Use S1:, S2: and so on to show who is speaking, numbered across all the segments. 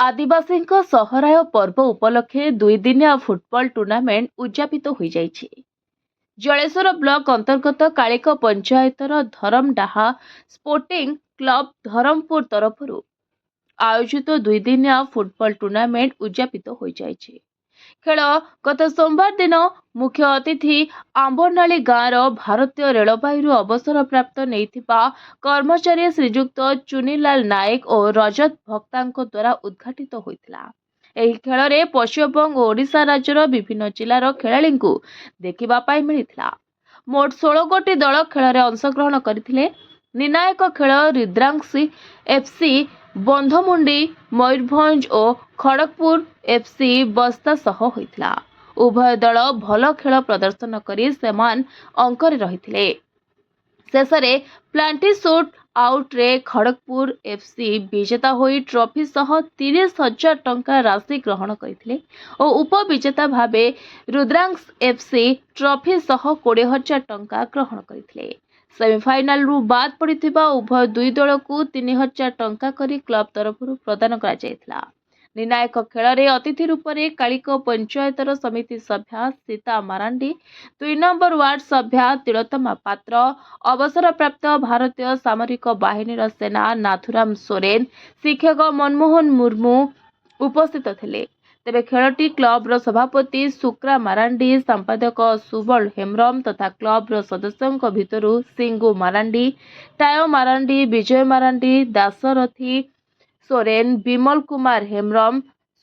S1: आदिवासी सहराय पर्व उपलक्षे 2 दिनिया football tournament उद्यापित हो जाइछि। जलेश्वर ब्लॉक अंतर्गत कालिक पंचायतर धरमडाहा स्पोर्टिंग क्लब धरमपुर तरफ आयोजित 2 दिनिया फुटबॉल टूर्नामेंट उद्यापित हो जाइछि। खेल गत सोमवार दिन मुख्य अतिथि आंबरनाली गाँवर भारतीय रेलवाई अवसर प्राप्त नैथिबा कर्मचारी श्रीजुक्त चुनीलाल नायक और रजत भक्ता द्वारा उद्घाटित होइतिला। एही खेल पश्चिमबंग और ओडिशा राज्यर विभिन्न जिलार खेलाड़ी देखिबा पाई मिलिथिला। मोट 16 गोटी दल खेल अंशग्रहण करथिले। निर्णायक खेल रुद्रांशी एफसी बंधमुंडी मयूरभंज और खड़गपुर एफसी बस्ता सह होइतिला। उभय दल भल खेल प्रदर्शन करी समान अंकरे रहिथिले। शेषे प्लांटी शूट आउट रे खड़गपुर एफसी विजेता होई ट्रॉफी सह 30,000 टंका राशि ग्रहण करथिले और उपविजेता भावे रुद्रांश एफसी ट्रॉफी सह 20,000 टंका ग्रहण करथिले। सेमीफाइनाल रु बाद पड़िथिबा उभय दुई दल को 3,000 टंका करी क्लब तरफ प्रदान करा जायथिला। निर्णायक खेल रे अतिथि रूप में कालिक पंचायतर समिति सभ्या सीता मारांडी, 2 नंबर वार्ड सभ्या तिलोत्तमा पात्र, अवसर प्राप्त भारतीय सामरिक बाहिनीर सेना नाथुराम सोरेन, शिक्षक मनमोहन मुर्मू उपस्थित थिले। तेबे खेलटी क्लब्र सभापति सुक्रा मारांडी, संपादक सुबल हेम्ब्रम तथा क्लब्र सदस्यों भितरु सिंगू मारांडी, टायो मारांडी, विजय मारांडी, दासरथी सोरेन, विमल कुमार हेम्ब्रम,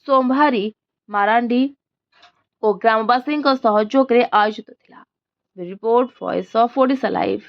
S1: सोमभारी मारांडी और ग्रामवासी सहयोग रे आयोजित थिला। Report voice of Odisha live.